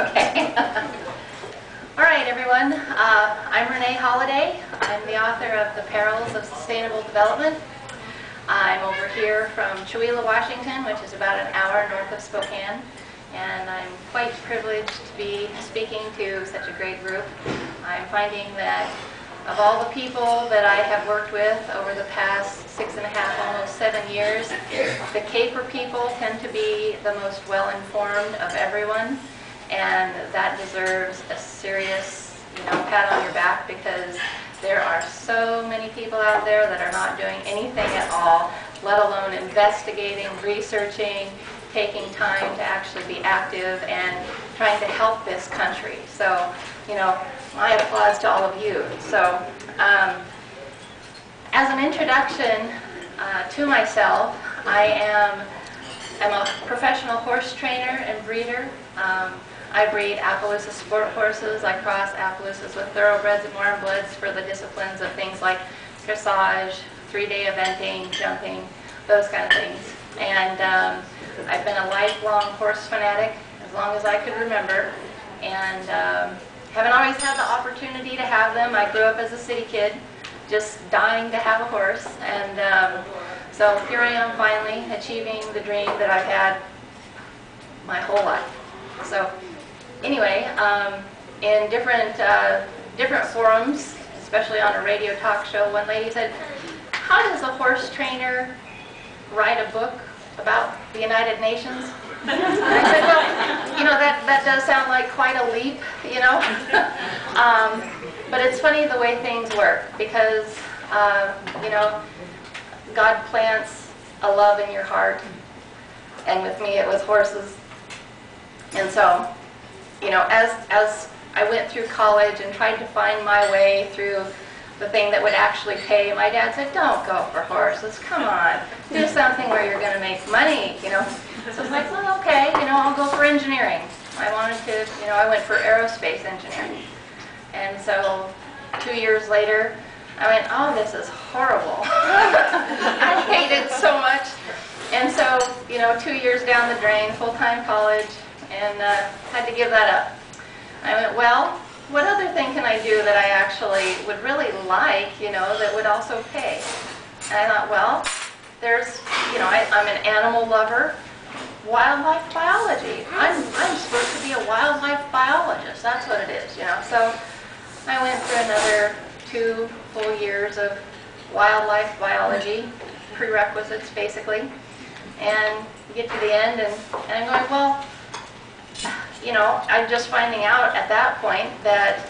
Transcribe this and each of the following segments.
Okay. All right, everyone. I'm Rene Holaday. I'm the author of The Perils of Sustainable Development. I'm over here from Chewelah, Washington, which is about an hour north of Spokane. And I'm quite privileged to be speaking to such a great group. I'm finding that of all the people that I have worked with over the past 6.5, almost 7 years, the CAPR people tend to be the most well-informed of everyone, and that deserves a serious, pat on your back, because there are so many people out there that are not doing anything at all, let alone investigating, researching, taking time to actually be active and trying to help this country. So, my applause to all of you. So, as an introduction to myself, I am a professional horse trainer and breeder. I breed Appaloosa sport horses. I cross Appaloosas with thoroughbreds and warm bloods for the disciplines of things like dressage, 3-day eventing, jumping, those kind of things. And I've been a lifelong horse fanatic as long as I could remember, and haven't always had the opportunity to have them. I grew up as a city kid, just dying to have a horse, and so here I am finally achieving the dream that I've had my whole life. So anyway, in different forums, especially on a radio talk show, one lady said, "How does a horse trainer write a book about the United Nations?" And I said, well, that does sound like quite a leap, but it's funny the way things work, because, God plants a love in your heart, and with me it was horses. And so, as I went through college and tried to find my way through the thing that would actually pay, my dad said, "Don't go for horses, come on, do something where you're going to make money, So I was like, well, okay, I'll go for engineering. I wanted to, I went for aerospace engineering. And so 2 years later, I went, oh, this is horrible. I hate it so much. And so, 2 years down the drain, full-time college, and had to give that up. I went, well, what other thing can I do that I actually would really like, that would also pay? And I thought, well, there's, I'm an animal lover. Wildlife biology. I'm supposed to be a wildlife biologist. That's what it is, So I went through another 2 full years of wildlife biology, prerequisites basically, and get to the end, and I'm going, well, I'm just finding out at that point that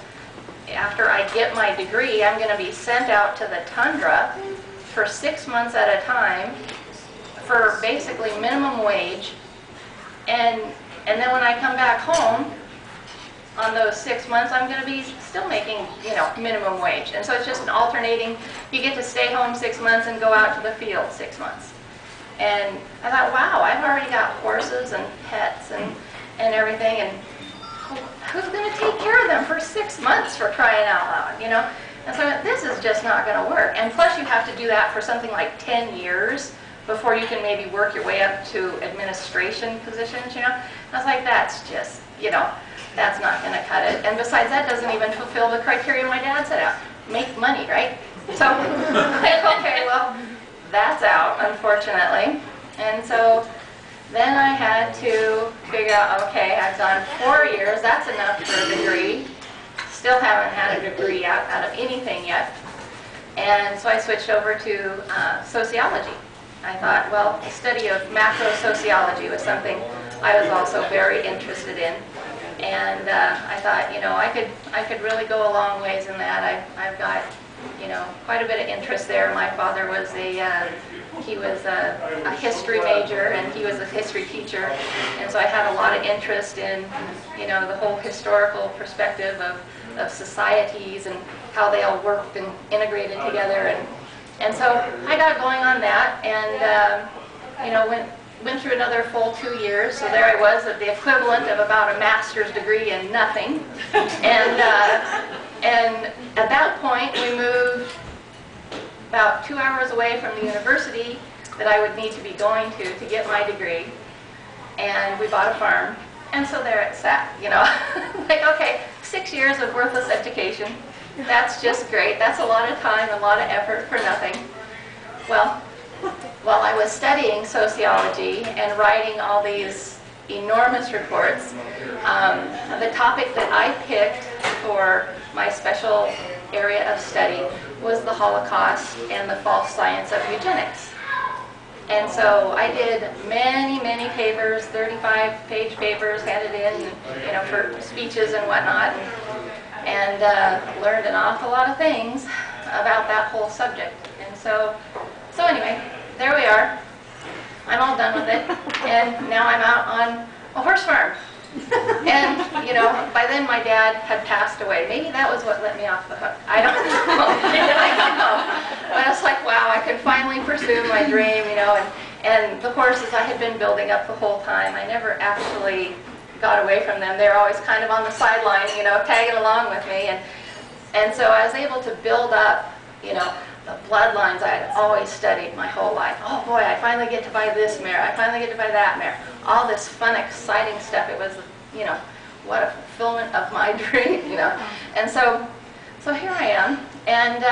after I get my degree, I'm going to be sent out to the tundra for 6 months at a time for basically minimum wage, and then when I come back home on those 6 months, I'm going to be still making minimum wage. And so it's just an alternating. You get to stay home 6 months and go out to the field 6 months. And I thought, wow, I've already got horses and pets and everything, and who's going to take care of them for 6 months, for crying out loud, And so this is just not going to work. And plus you have to do that for something like 10 years before you can maybe work your way up to administration positions, I was like, that's just, that's not going to cut it. And besides, that doesn't even fulfill the criteria my dad set out. Make money, right? So, okay, well, that's out, unfortunately. And so then I had to figure out, okay, I've done 4 years, that's enough for a degree. Still haven't had a degree out of anything yet. And so I switched over to sociology. I thought, well, the study of macro sociology was something I was also very interested in. And I thought, I could really go a long ways in that. I've got, quite a bit of interest there. My father was he was a history major, and he was a history teacher. And so I had a lot of interest in, the whole historical perspective of societies and how they all worked and integrated together. And so I got going on that, and went through another full 2 years. So there I was, at the equivalent of about a master's degree in nothing. And at that point, we moved about 2 hours away from the university that I would need to be going to get my degree. And we bought a farm, And so there it sat, you know. Like, okay, 6 years of worthless education. That's just great. That's a lot of time, a lot of effort for nothing. Well, while I was studying sociology and writing all these enormous reports, the topic that I picked for my special area of study was the Holocaust and the false science of eugenics. And so I did many, many papers, 35-page papers, handed in, you know, for speeches and whatnot, and learned an awful lot of things about that whole subject. And so anyway, there we are. I'm all done with it, and now I'm out on a horse farm. And, you know, by then my dad had passed away. Maybe that was what let me off the hook. I don't know. I don't know. But it's like, wow, I could finally pursue my dream, you know, and the horses I had been building up the whole time, I never actually got away from them. They were always kind of on the sideline, you know, tagging along with me. And so I was able to build up, you know, the bloodlines I had always studied my whole life. Oh boy, I finally get to buy this mare. I finally get to buy that mare. All this fun, exciting stuff. It was, you know, what a fulfillment of my dream, you know. And so here I am, and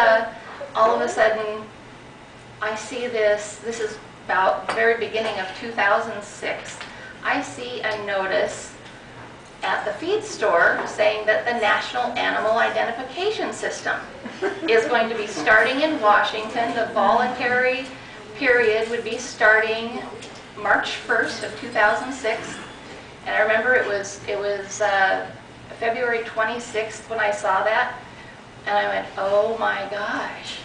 all of a sudden I see this is about the very beginning of 2006. I see a notice at the feed store saying that the National Animal Identification System is going to be starting in Washington. The voluntary period would be starting March 1st of 2006. And I remember it was February 26th when I saw that. And I went, oh my gosh,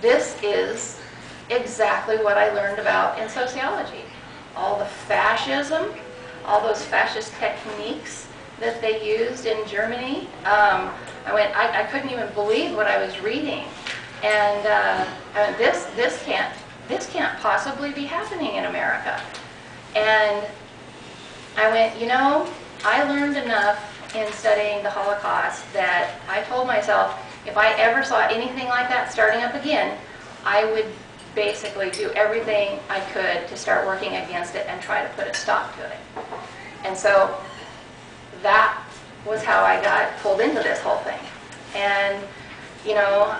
this is exactly what I learned about in sociology. All the fascism, all those fascist techniques that they used in Germany. I couldn't even believe what I was reading. And I went, this can't possibly be happening in America. And I went, you know, I learned enough in studying the Holocaust that I told myself, if I ever saw anything like that starting up again, I would basically do everything I could to start working against it and try to put a stop to it. And so that was how I got pulled into this whole thing. And, you know,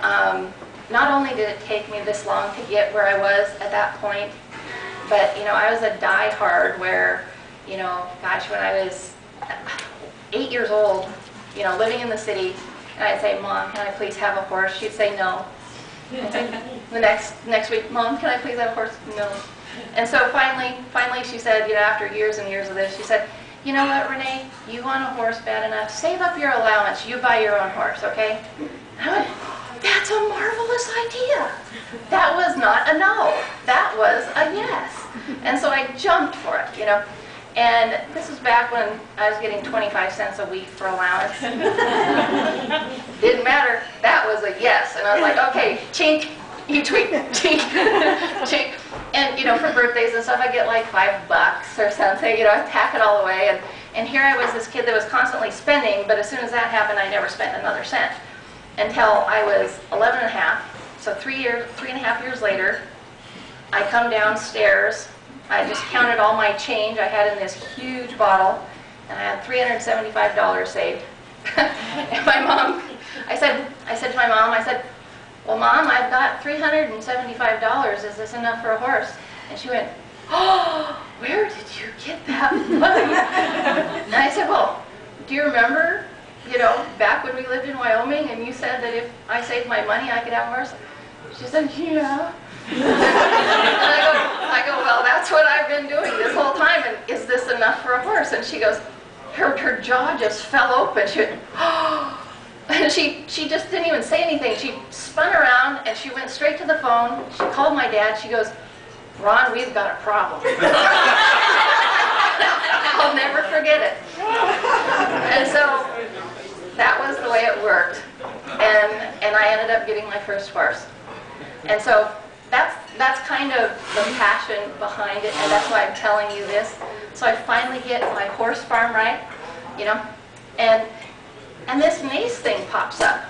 not only did it take me this long to get where I was at that point, but, you know, I was a die-hard where, you know, gosh, when I was 8 years old, you know, living in the city, and I'd say, Mom, can I please have a horse? She'd say no. I'd say, the next week, Mom, can I please have a horse? No. And so finally she said, you know, after years and years of this, she said, you know what, Renee, you want a horse bad enough, save up your allowance, you buy your own horse, okay? And I went, that's a marvelous idea. That was not a no, that was a yes. And so I jumped for it, you know. And this was back when I was getting 25 cents a week for allowance. Didn't matter, that was a yes. And I was like, okay, chink, each week, chink, chink. And, you know, for birthdays and stuff, I get like $5 or something, you know, I tack it all away. And here I was, this kid that was constantly spending, but as soon as that happened, I never spent another cent. Until I was 11 and a half, so 3.5 years later, I come downstairs. I just counted all my change I had in this huge bottle, and I had $375 saved. And my mom, I said to my mom, I said, well, Mom, I've got $375. Is this enough for a horse? And she went, oh, where did you get that money? And I said, well, do you remember, you know, back when we lived in Wyoming, and you said that if I saved my money, I could have a horse? She said, yeah. And I go, well, that's what I've been doing this whole time, and is this enough for a horse? And she goes, her jaw just fell open. She went, oh. And she just didn't even say anything. She spun around and she went straight to the phone. She called my dad. She goes, Ron, we've got a problem. I'll never forget it. And so that was the way it worked. And I ended up getting my first horse. And so that's kind of the passion behind it, and that's why I'm telling you this. So I finally get my horse farm right, you know, and this NACE thing pops up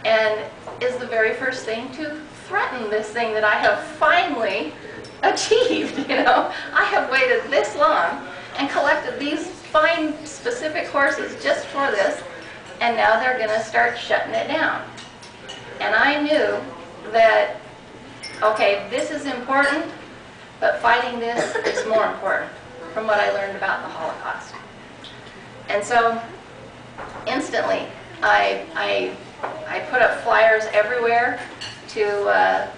and is the very first thing to threaten this thing that I have finally achieved, you know. I have waited this long and collected these find specific horses just for this, and now they're going to start shutting it down. And I knew that, okay, this is important, but fighting this is more important from what I learned about the Holocaust. And so instantly I put up flyers everywhere to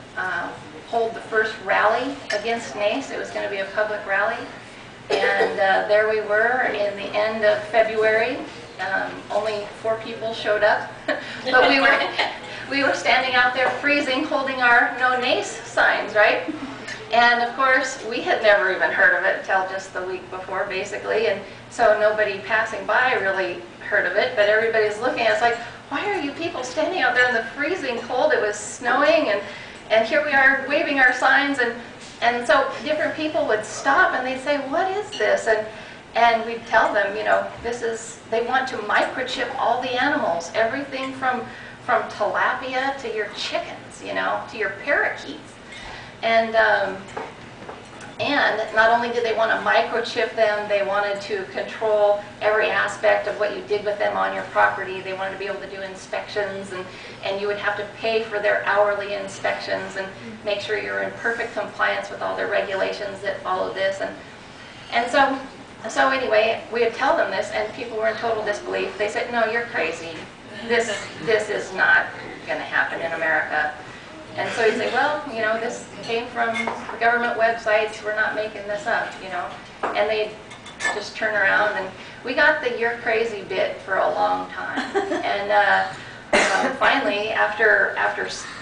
hold the first rally against NACE. It was going to be a public rally. And there we were in the end of February. Only 4 people showed up, but we were standing out there freezing, holding our no NACE signs, right? And of course, we had never even heard of it until just the week before, basically, and so nobody passing by really heard of it, but everybody's looking at us like, why are you people standing out there in the freezing cold? It was snowing, and here we are waving our signs, and so different people would stop and they'd say, what is this? And we'd tell them, you know, this is, they want to microchip all the animals, everything from tilapia to your chickens, you know, to your parakeets. And not only did they want to microchip them, they wanted to control every aspect of what you did with them on your property. They wanted to be able to do inspections, and you would have to pay for their hourly inspections and make sure you're in perfect compliance with all their regulations that follow this. And so anyway, we would tell them this, and people were in total disbelief. They said, no, you're crazy. This is not going to happen in America. And so you say, well, you know, this came from the government websites. We're not making this up, you know. And they just turn around, and we got the "you're crazy" bit for a long time. And finally, after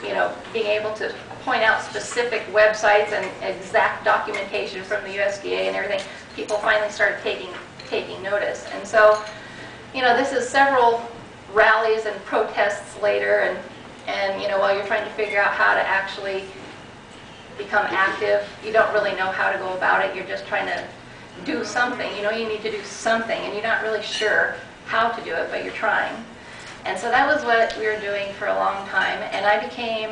you know, being able to point out specific websites and exact documentation from the USDA and everything, people finally started taking notice. And so, you know, this is several rallies and protests later, and you know, while you're trying to figure out how to actually become active, you don't really know how to go about it. You're just trying to do something. You know, you need to do something, and you're not really sure how to do it, but you're trying. And so that was what we were doing for a long time, and I became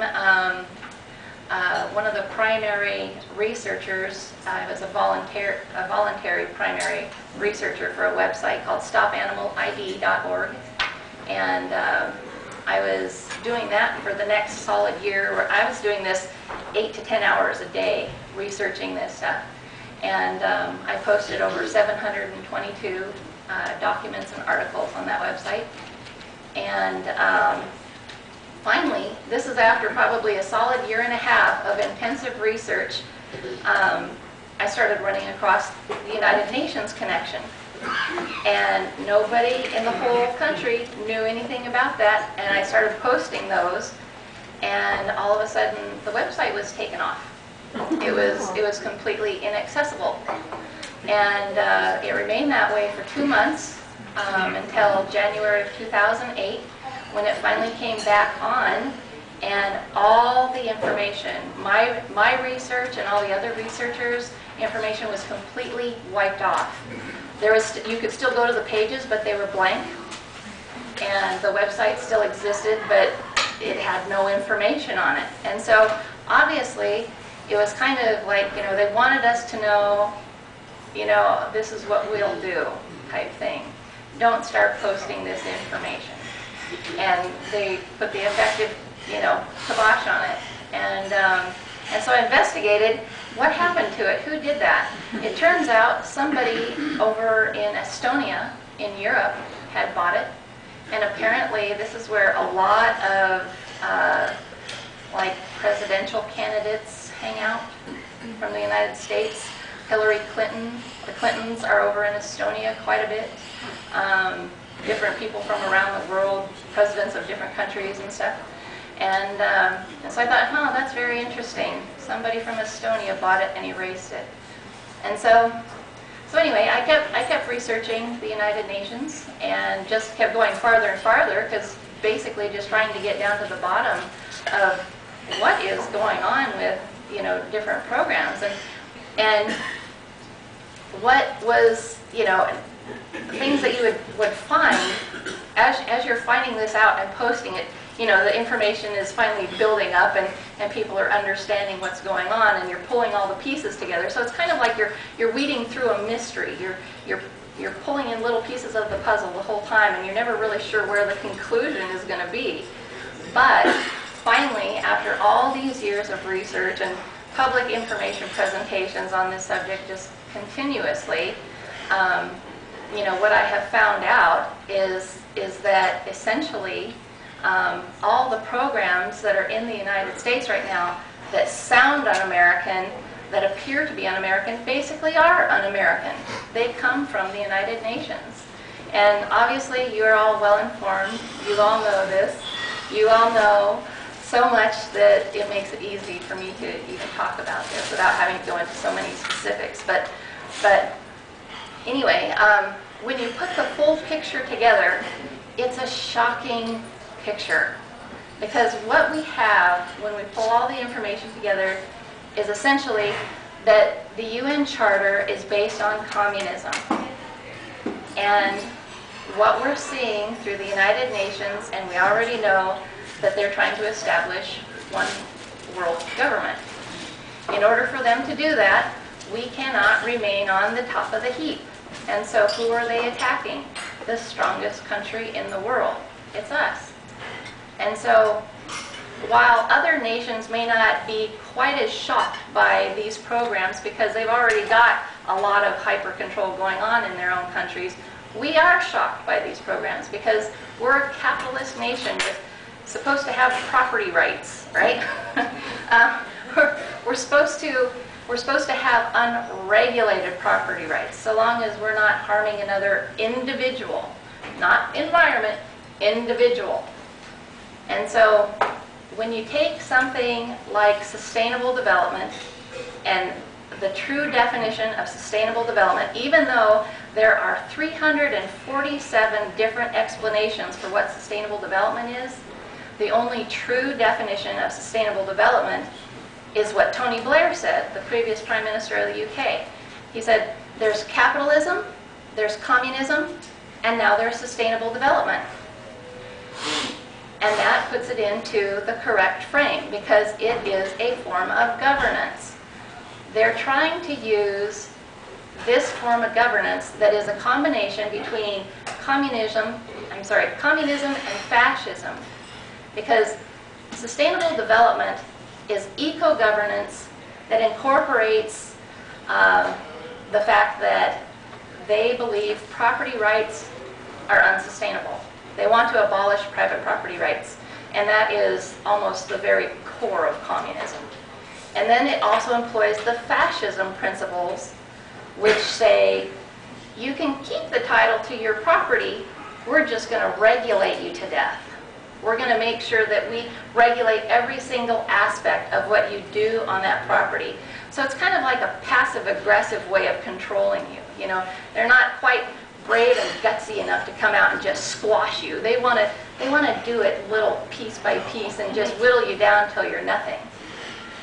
one of the primary researchers. I was a voluntary primary researcher for a website called StopAnimalID.org, and I was doing that for the next solid year, where I was doing this 8 to 10 hours a day researching this stuff. And I posted over 722 documents and articles on that website. And finally, this is after probably a solid year and a half of intensive research, I started running across the United Nations connection. And nobody in the whole country knew anything about that, and I started posting those, and all of a sudden the website was taken off. It was completely inaccessible, and it remained that way for 2 months until January of 2008, when it finally came back on, and all the information, my research and all the other researchers' information was completely wiped off. You could still go to the pages, but they were blank, and the website still existed, but it had no information on it. And so obviously it was kind of like, you know, they wanted us to know, you know, this is what we'll do type thing. Don't start posting this information. And they put the effective, you know, kibosh on it. And so I investigated what happened to it, who did that. It turns out somebody over in Estonia in Europe had bought it, and apparently this is where a lot of like presidential candidates hang out from the United States. Hillary Clinton, the Clintons are over in Estonia quite a bit. Different people from around the world, presidents of different countries and stuff. And so I thought, huh, that's very interesting. Somebody from Estonia bought it and erased it. And so anyway, I kept researching the United Nations and just kept going farther and farther, because basically just trying to get down to the bottom of what is going on with, you know, different programs, and what was, you know, things that you would find as you're finding this out and posting it. You know, the information is finally building up, and people are understanding what's going on, and you're pulling all the pieces together. So it's kind of like you're weeding through a mystery. You're you're pulling in little pieces of the puzzle the whole time, and you're never really sure where the conclusion is going to be. But finally, after all these years of research and public information presentations on this subject just continuously, what I have found out is that essentially all the programs that are in the United States right now that sound un-American, that appear to be un-American, basically are un-American. They come from the United Nations. And obviously you're all well informed. You all know this. You all know so much that it makes it easy for me to even talk about this without having to go into so many specifics. But anyway, when you put the full picture together, it's a shocking picture. Because what we have when we pull all the information together is essentially that the UN Charter is based on communism. And what we're seeing through the United Nations, and we already know that they're trying to establish one world government. In order for them to do that, we cannot remain on the top of the heap. And so who are they attacking? The strongest country in the world. It's us. And so while other nations may not be quite as shocked by these programs because they've already got a lot of hyper-control going on in their own countries, we are shocked by these programs because we're a capitalist nation supposed to have property rights, right? we're supposed to have unregulated property rights so long as we're not harming another individual, not environment, individual. And so when you take something like sustainable development, and the true definition of sustainable development, even though there are 347 different explanations for what sustainable development is, the only true definition of sustainable development is what Tony Blair said, the previous Prime Minister of the UK. He said, there's capitalism, there's communism, and now there's sustainable development. And that puts it into the correct frame because it is a form of governance. They're trying to use this form of governance that is a combination between communism and fascism. Because sustainable development is eco-governance that incorporates the fact that they believe property rights are unsustainable. They want to abolish private property rights, and that is almost the very core of communism. And then it also employs the fascism principles, which say, you can keep the title to your property, we're just going to regulate you to death. We're going to make sure that we regulate every single aspect of what you do on that property. So it's kind of like a passive-aggressive way of controlling you. You know, they're not quite brave and gutsy enough to come out and just squash you. They want to do it little piece by piece and just whittle you down until you're nothing.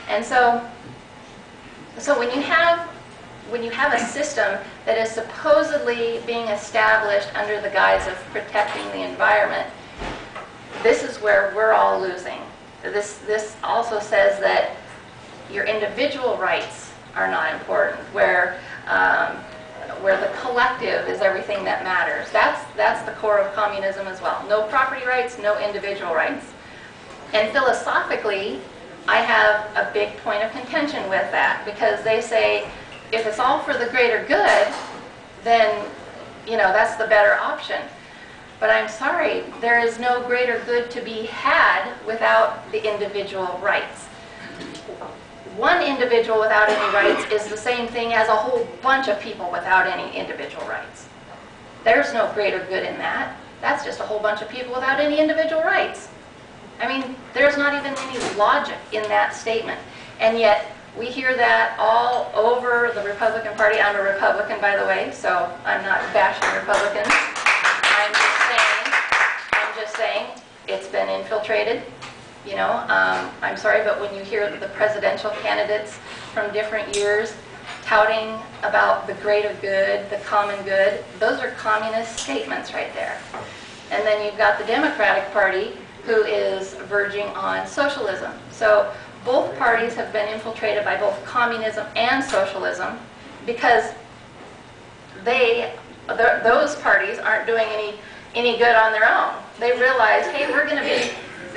And so when you have a system that is supposedly being established under the guise of protecting the environment, this is where we're all losing. This also says that your individual rights are not important, where the collective is everything that matters. That's the core of communism as well. No property rights, no individual rights. And philosophically, I have a big point of contention with that, because they say if it's all for the greater good, then that's the better option. But I'm sorry, there is no greater good to be had without the individual rights. One individual without any rights is the same thing as a whole bunch of people without any individual rights. There's no greater good in that. That's just a whole bunch of people without any individual rights. I mean, there's not even any logic in that statement. And yet, we hear that all over the Republican Party. I'm a Republican, by the way, so I'm not bashing Republicans. I'm just saying it's been infiltrated. I'm sorry, but when you hear the presidential candidates from different years touting about the greater good, the common good, those are communist statements right there. And then you've got the Democratic Party, who is verging on socialism. So both parties have been infiltrated by both communism and socialism because they those parties aren't doing any good on their own. They realize, hey, we're going to be,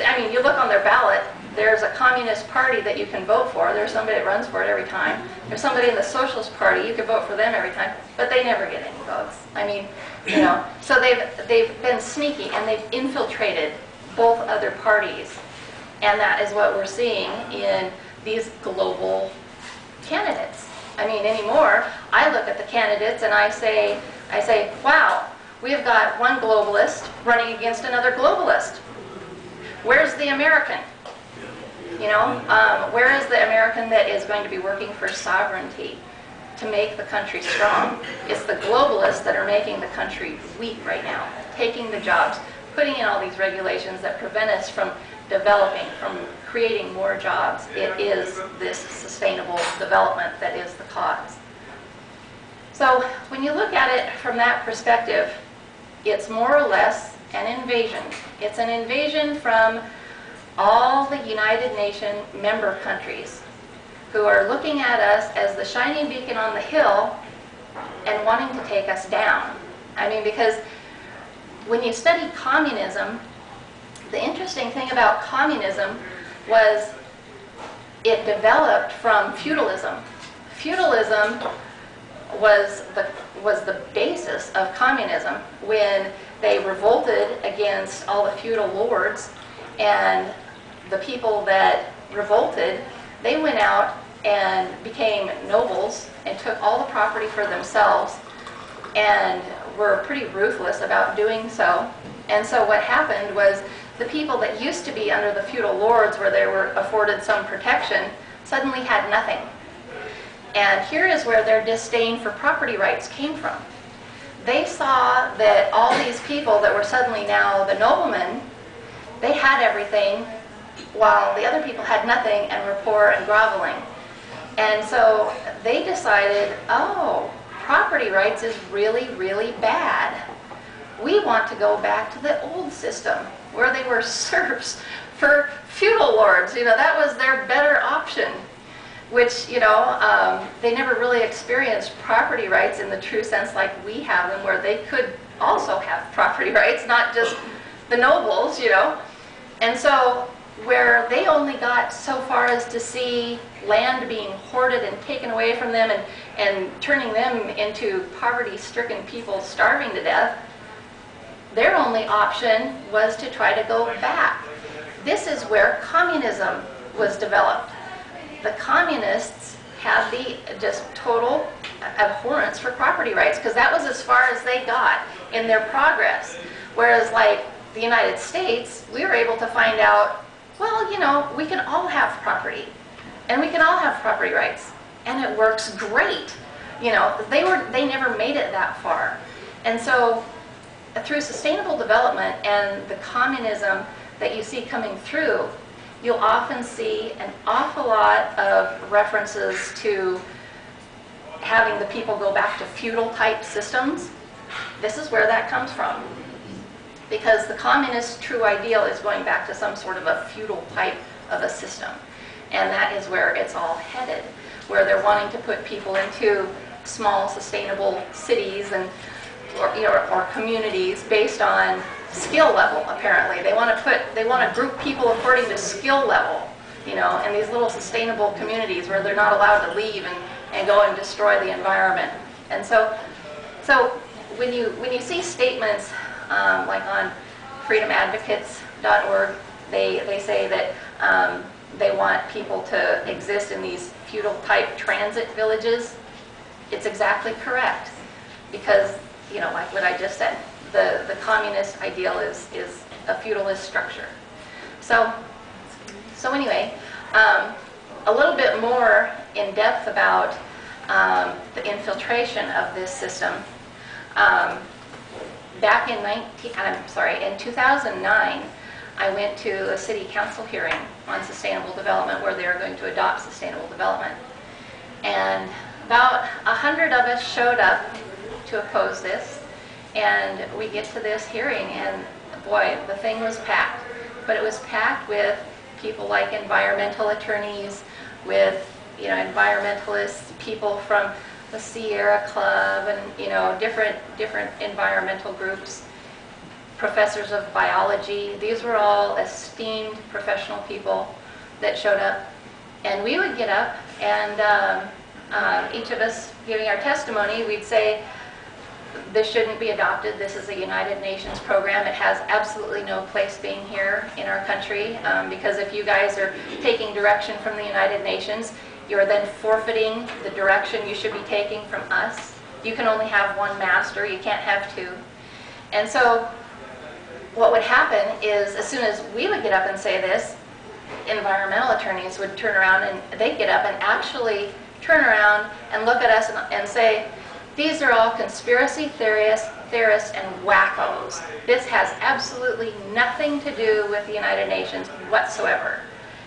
I mean, you look on their ballot, there's a communist party that you can vote for. There's somebody that runs for it every time. There's somebody in the Socialist Party, you can vote for them every time, but they never get any votes. I mean, you know, so they've been sneaky, and they've infiltrated both other parties. And that is what we're seeing in these global candidates. I mean, anymore, I look at the candidates and I say, wow, we've got one globalist running against another globalist. Where's the American? You know, where is the American that is going to be working for sovereignty to make the country strong? It's the globalists that are making the country weak right now, taking the jobs, putting in all these regulations that prevent us from developing, from creating more jobs. It is this sustainable development that is the cause. So when you look at it from that perspective, it's more or less an invasion. It's an invasion from all the United Nations member countries who are looking at us as the shining beacon on the hill and wanting to take us down. I mean, because when you study communism, the interesting thing about communism was it developed from feudalism. Feudalism was the basis of communism when they revolted against all the feudal lords, and the people that revolted, they went out and became nobles and took all the property for themselves and were pretty ruthless about doing so. And so what happened was the people that used to be under the feudal lords, where they were afforded some protection, suddenly had nothing. And here is where their disdain for property rights came from. They saw that all these people that were suddenly now the noblemen, they had everything, while the other people had nothing and were poor and groveling. And so they decided, oh, property rights is really, really bad. We want to go back to the old system where they were serfs for feudal lords. You know, that was their better option, which, you know, they never really experienced property rights in the true sense like we have them, where they could also have property rights, not just the nobles, you know. And so where they only got so far as to see land being hoarded and taken away from them and turning them into poverty-stricken people starving to death, their only option was to try to go back. This is where communism was developed. The communists had the just total abhorrence for property rights, because that was as far as they got in their progress. Whereas like the United States, we were able to find out, well, you know, we can all have property, and we can all have property rights, and it works great. You know, they never made it that far. And so through sustainable development and the communism that you see coming through, you'll often see an awful lot of references to having the people go back to feudal type systems. This is where that comes from. Because the communist true ideal is going back to some sort of a feudal type of a system. And that is where it's all headed, where they're wanting to put people into small sustainable cities and or communities based on skill level. Apparently, they want to group people according to skill level, you know, in these little sustainable communities where they're not allowed to leave and go and destroy the environment. And so when you see statements like on freedomadvocates.org, they say that they want people to exist in these feudal type transit villages. It's exactly correct, because, you know, like what I just said, the communist ideal is a feudalist structure. So anyway, a little bit more in depth about the infiltration of this system. Back in 2009, I went to a city council hearing on sustainable development, where they are going to adopt sustainable development. And about 100 of us showed up to oppose this, and we get to this hearing, and boy, the thing was packed. But it was packed with people like environmental attorneys, with, you know, environmentalists, people from the Sierra Club, and different environmental groups, professors of biology. These were all esteemed professional people that showed up. And we would get up, and each of us giving our testimony, we'd say, this shouldn't be adopted. This is a United Nations program. It has absolutely no place being here in our country, because if you guys are taking direction from the United Nations, you're then forfeiting the direction you should be taking from us. You can only have one master. You can't have two. And so what would happen is, as soon as we would get up and say this, environmental attorneys would turn around, and they'd get up and actually turn around and look at us and say, these are all conspiracy theorists and wackos. This has absolutely nothing to do with the United Nations whatsoever.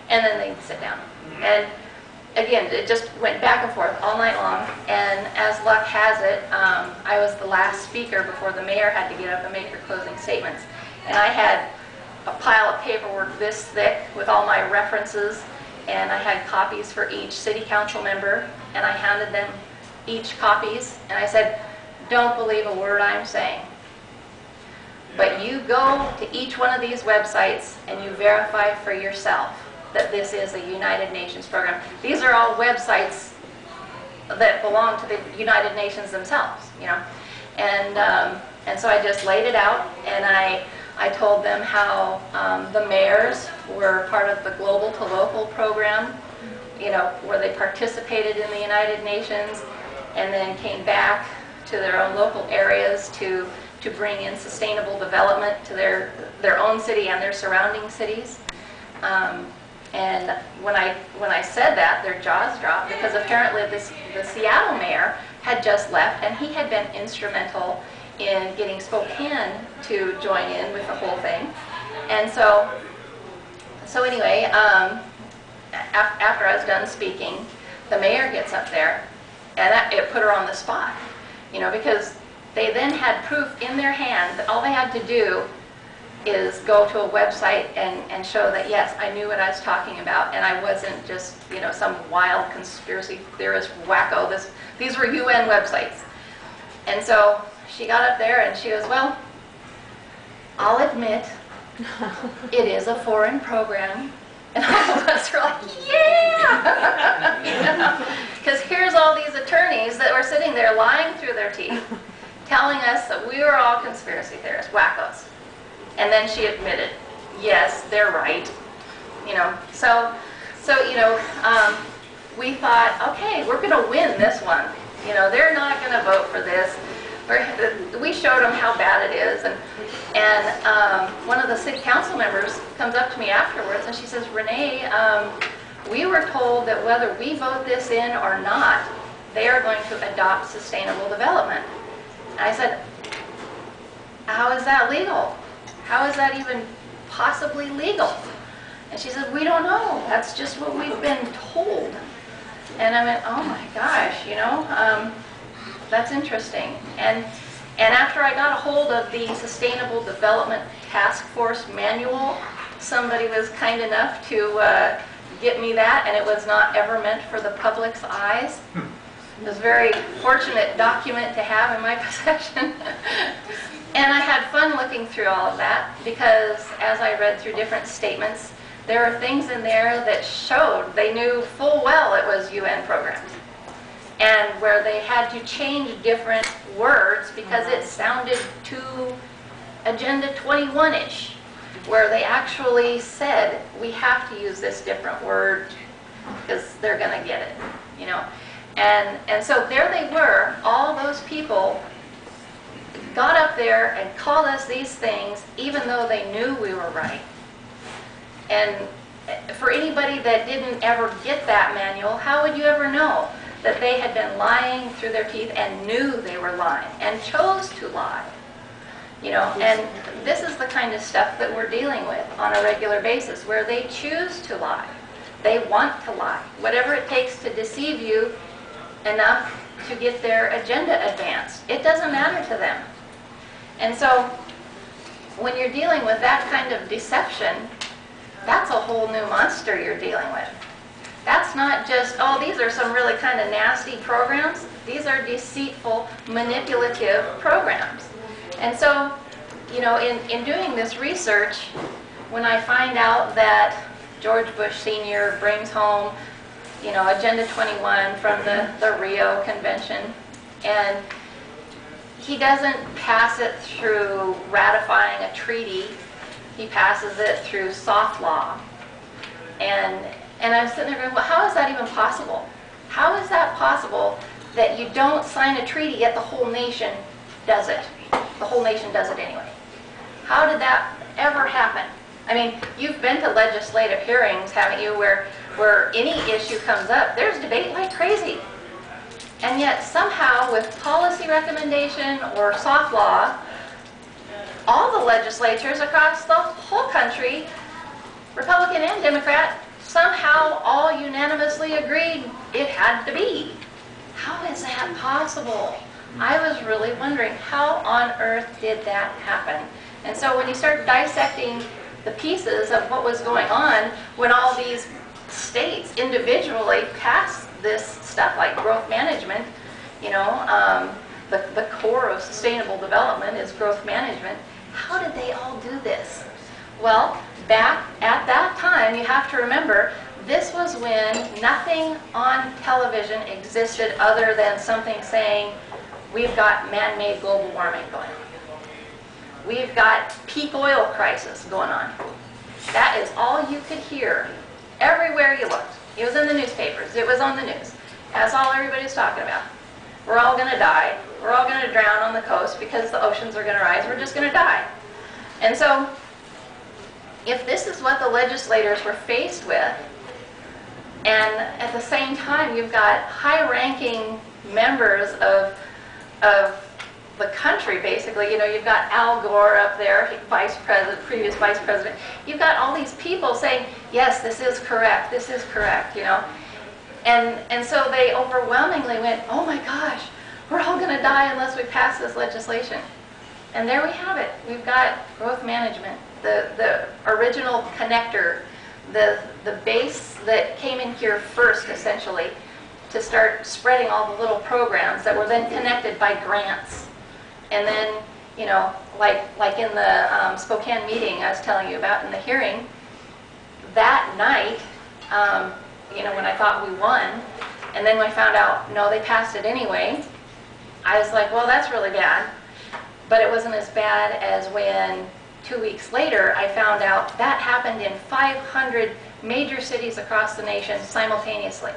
And then they'd sit down. And again, it just went back and forth all night long. And as luck has it, I was the last speaker before the mayor had to get up and make her closing statements. And I had a pile of paperwork this thick with all my references, and I had copies for each city council member, and I handed them each copies, and I said, don't believe a word I'm saying, but you go to each one of these websites and you verify for yourself that this is a United Nations program. These are all websites that belong to the United Nations themselves, and so I just laid it out, and I told them how the mayors were part of the global to local program, where they participated in the United Nations and then came back to their own local areas to bring in sustainable development to their own city and their surrounding cities. And when I said that, their jaws dropped, because apparently the Seattle mayor had just left, and he had been instrumental in getting Spokane to join in with the whole thing. And so anyway, after I was done speaking, the mayor gets up there, and it put her on the spot, because they then had proof in their hand that all they had to do is go to a website and show that, yes, I knew what I was talking about, and I wasn't just, some wild conspiracy theorist wacko. These were UN websites. And so she got up there and she goes, well, I'll admit it is a foreign program. And all of us were like, yeah! Because here's all these attorneys that were sitting there lying through their teeth, telling us that we were all conspiracy theorists, wackos. And then she admitted, yes, they're right. We thought, okay, we're going to win this one. They're not going to vote for this. We showed them how bad it is, and one of the city council members comes up to me afterwards and she says, Rene, we were told that whether we vote this in or not, they are going to adopt sustainable development. And I said, how is that legal? How is that even possibly legal? And she said, we don't know. That's just what we've been told. And I went, oh my gosh, that's interesting. And after I got a hold of the Sustainable Development Task Force manual, somebody was kind enough to get me that, and it was not ever meant for the public's eyes. It was a very fortunate document to have in my possession. And I had fun looking through all of that, because as I read through different statements, there are things in there that showed they knew full well it was UN programs, and where they had to change different words because it sounded too Agenda 21-ish, where they actually said, we have to use this different word because they're going to get it, And so there they were, all those people got up there and called us these things even though they knew we were right. And for anybody that didn't ever get that manual, how would you ever know that they had been lying through their teeth and knew they were lying and chose to lie? And this is the kind of stuff that we're dealing with on a regular basis, where they choose to lie. They want to lie, whatever it takes to deceive you enough to get their agenda advanced. It doesn't matter to them. And so when you're dealing with that kind of deception, that's a whole new monster you're dealing with. That's That's not just, oh, these are some really kind of nasty programs. These are deceitful, manipulative programs. And so, you know, in doing this research, when I find out that George Bush Sr. brings home, you know, Agenda 21 from the Rio Convention, and he doesn't pass it through ratifying a treaty, he passes it through soft law. And I'm sitting there going, well, how is that even possible? How is that possible that you don't sign a treaty yet the whole nation does it? The whole nation does it anyway. How did that ever happen? I mean, you've been to legislative hearings, haven't you, where any issue comes up, there's debate like crazy. And yet somehow with policy recommendation or soft law, all the legislatures across the whole country, Republican and Democrat, somehow all unanimously agreed it had to be. How is that possible? I was really wondering, how on earth did that happen? And so when you start dissecting the pieces of what was going on when all these states individually passed this stuff like growth management, you know, the core of sustainable development is growth management. How did they all do this? Well, back at that time, you have to remember, this was when nothing on television existed other than something saying, we've got man-made global warming going on. We've got peak oil crisis going on. That is all you could hear everywhere you looked. It was in the newspapers. It was on the news. That's all everybody's talking about. We're all going to die. We're all going to drown on the coast because the oceans are going to rise. We're just going to die. And so, if this is what the legislators were faced with, and at the same time you've got high-ranking members of the country, basically, you know, you've got Al Gore up there, vice president, previous vice president. You've got all these people saying, yes, this is correct, you know. And so they overwhelmingly went, oh my gosh, we're all going to die unless we pass this legislation. And there we have it. We've got growth management, the original connector, the base that came in here first, essentially, to start spreading all the little programs that were then connected by grants. And then, you know, like in the Spokane meeting I was telling you about in the hearing, that night, you know, when I thought we won, and then when I found out, no, they passed it anyway, I was like, well, that's really bad. But it wasn't as bad as when 2 weeks later I found out that happened in 500 major cities across the nation simultaneously.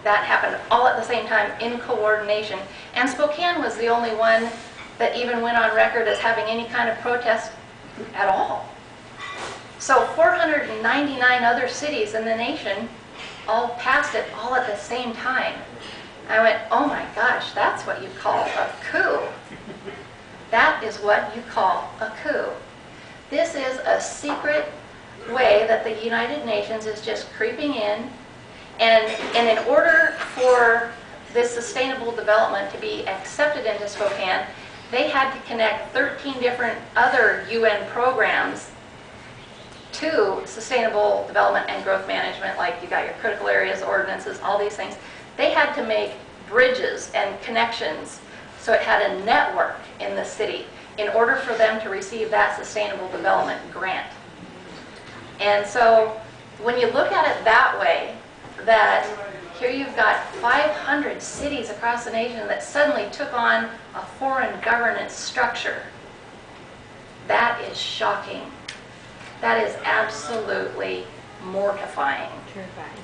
That happened all at the same time in coordination. And Spokane was the only one that even went on record as having any kind of protest at all. So 499 other cities in the nation all passed it all at the same time. I went, oh my gosh, that's what you call a coup. That is what you call a coup. This is a secret way that the United Nations is just creeping in. And in order for this sustainable development to be accepted into Spokane, they had to connect 13 different other UN programs to sustainable development and growth management, like you got your critical areas, ordinances, all these things. They had to make bridges and connections so it had a network in the city in order for them to receive that sustainable development grant. And so when you look at it that way, that here you've got 500 cities across the nation that suddenly took on a foreign governance structure, that is shocking. That is absolutely mortifying. Terrifying.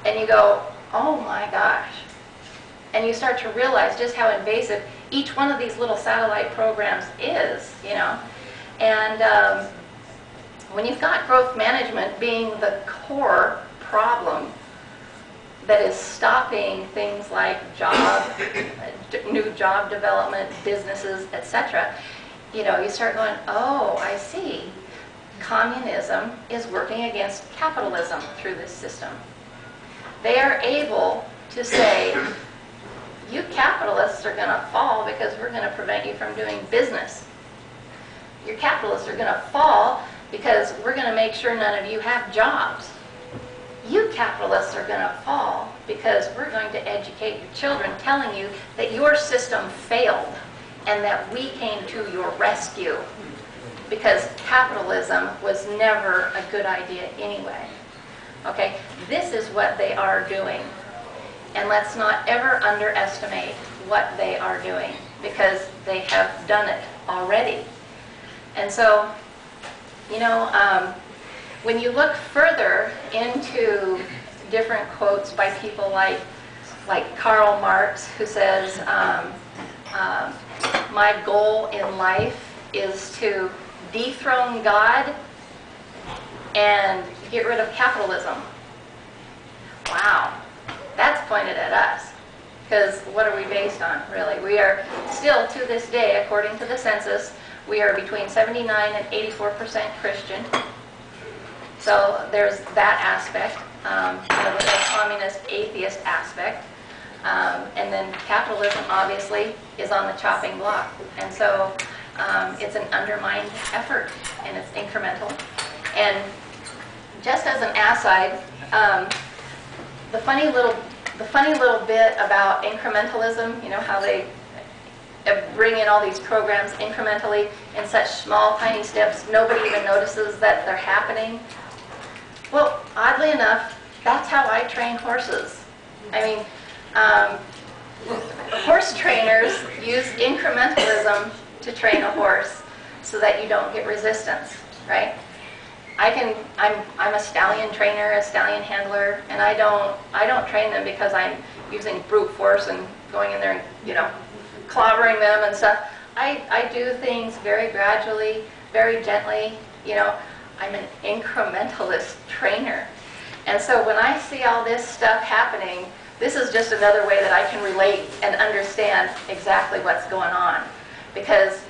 And you go, oh my gosh. And you start to realize just how invasive each one of these little satellite programs is, you know. And when you've got growth management being the core problem that is stopping things like new job development, businesses, etc., you know, you start going, oh, I see. Communism is working against capitalism through this system. They are able to say, you capitalists are going to fall because we're going to prevent you from doing business. Your capitalists are going to fall because we're going to make sure none of you have jobs. You capitalists are going to fall because we're going to educate your children telling you that your system failed and that we came to your rescue because capitalism was never a good idea anyway. Okay, this is what they are doing. And let's not ever underestimate what they are doing because they have done it already. And so, you know, when you look further into different quotes by people like Karl Marx, who says, my goal in life is to dethrone God and get rid of capitalism. Wow, that's pointed at us. Because what are we based on, really? We are still, to this day, according to the census, we are between 79 and 84% Christian. So there's that aspect, the communist, atheist aspect. And then capitalism, obviously, is on the chopping block. And so it's an undermined effort, and it's incremental. And just as an aside, the funny little bit about incrementalism, you know, how they bring in all these programs incrementally in such small, tiny steps, nobody even notices that they're happening. Well, oddly enough, that's how I train horses. I mean, horse trainers use incrementalism to train a horse so that you don't get resistance, right? I'm a stallion trainer, a stallion handler, and I don't train them because I'm using brute force and going in there and, you know, clobbering them and stuff. I do things very gradually, very gently. You know, I'm an incrementalist trainer. And so when I see all this stuff happening, this is just another way that I can relate and understand exactly what's going on. Because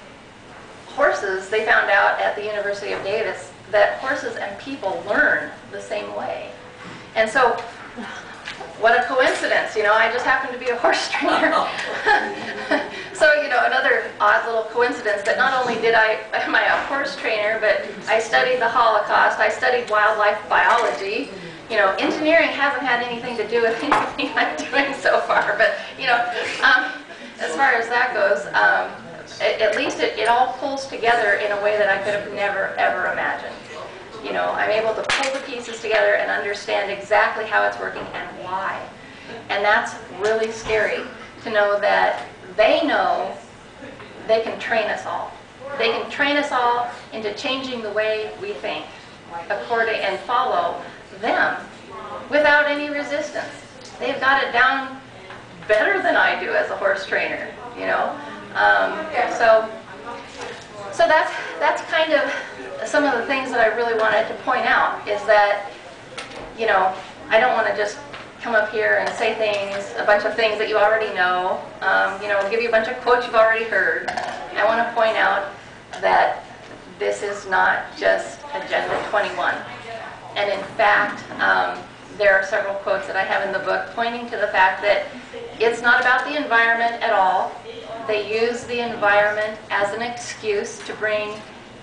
horses, they found out at the University of Davis that horses and people learn the same way. And so, what a coincidence, you know, I just happen to be a horse trainer. So, you know, another odd little coincidence that not only am I a horse trainer, but I studied the Holocaust, I studied wildlife biology. You know, engineering hasn't had anything to do with anything I'm doing so far, but, you know, as far as that goes, at least it all pulls together in a way that I could have never, ever imagined. You know, I'm able to pull the pieces together and understand exactly how it's working and why. And that's really scary to know that they know they can train us all. They can train us all into changing the way we think according and follow them without any resistance. They've got it down better than I do as a horse trainer, you know. So that's kind of some of the things that I really wanted to point out, is that, you know, I don't want to just come up here and say things, a bunch of things that you already know, you know, give you a bunch of quotes you've already heard. I want to point out that this is not just Agenda 21. And in fact, there are several quotes that I have in the book pointing to the fact that it's not about the environment at all. They use the environment as an excuse to bring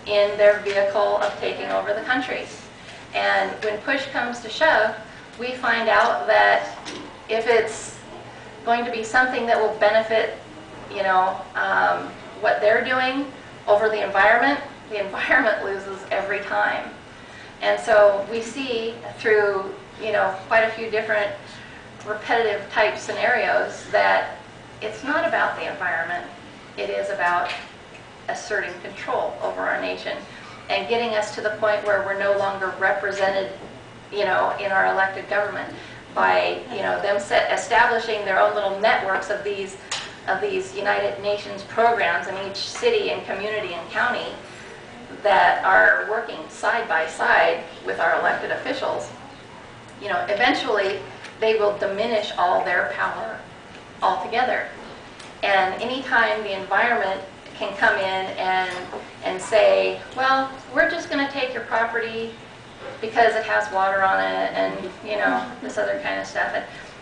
in their vehicle of taking over the country. And when push comes to shove, we find out that if it's going to be something that will benefit, you know, what they're doing over the environment loses every time. And so we see through, you know, quite a few different repetitive type scenarios that it's not about the environment. It is about asserting control over our nation and getting us to the point where we're no longer represented, you know, in our elected government by, you know, them establishing their own little networks of these United Nations programs in each city and community and county that are working side by side with our elected officials. You know, eventually they will diminish all their power altogether. And anytime the environment can come in and say, well, we're just going to take your property because it has water on it and, you know, this other kind of stuff.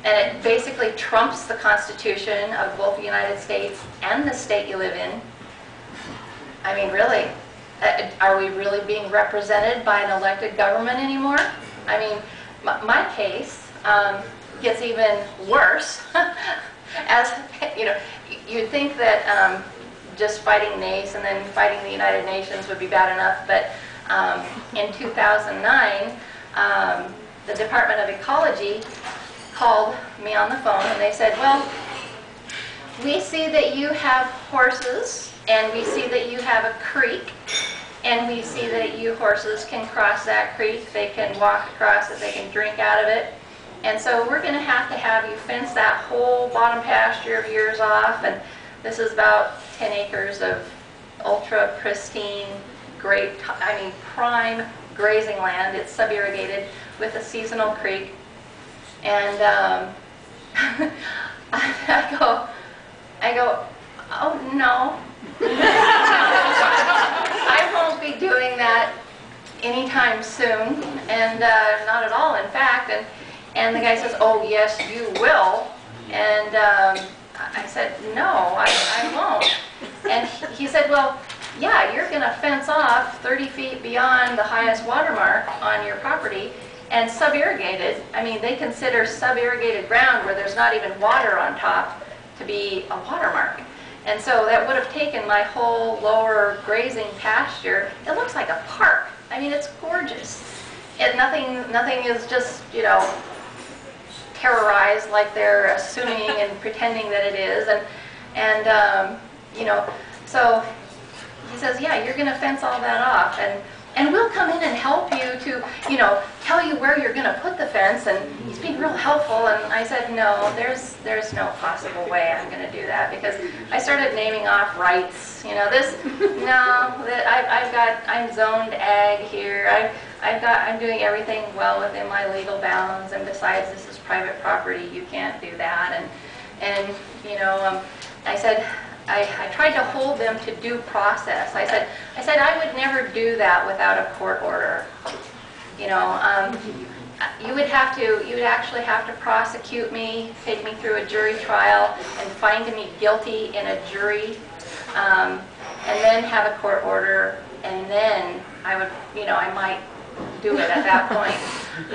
And it basically trumps the Constitution of both the United States and the state you live in. I mean, really, are we really being represented by an elected government anymore? I mean, my case gets even worse. As you know, you'd think that just fighting NACE and then fighting the United Nations would be bad enough, but in 2009, the Department of Ecology called me on the phone and they said, well, we see that you have horses and we see that you have a creek and we see that you horses can cross that creek, they can walk across it, they can drink out of it. And so we're going to have you fence that whole bottom pasture of yours off. And this is about 10 acres of ultra pristine, great, prime grazing land. It's sub-irrigated with a seasonal creek. And I go, oh no. I won't be doing that anytime soon, and not at all, in fact. And the guy says, oh, yes, you will. And I said, no, I won't. And he said, well, yeah, you're going to fence off 30 feet beyond the highest watermark on your property, and sub-irrigated. I mean, they consider sub-irrigated ground where there's not even water on top to be a watermark. And so that would have taken my whole lower grazing pasture. It looks like a park. I mean, it's gorgeous. And nothing is just, you know, terrorized like they're assuming and pretending that it is. And you know, so he says, yeah, you're going to fence all that off, and we'll come in and help you to, you know, tell you where you're going to put the fence. And he's being real helpful. And I said, no, there's no possible way I'm going to do that, because I started naming off rights. You know, I'm zoned ag here. I'm doing everything well within my legal bounds, and besides, this is private property. You can't do that. And you know, I said, I tried to hold them to due process. I said I would never do that without a court order. You know, you would actually have to prosecute me, take me through a jury trial, and find me guilty in a jury, and then have a court order, and then I would, you know, I might do it at that point.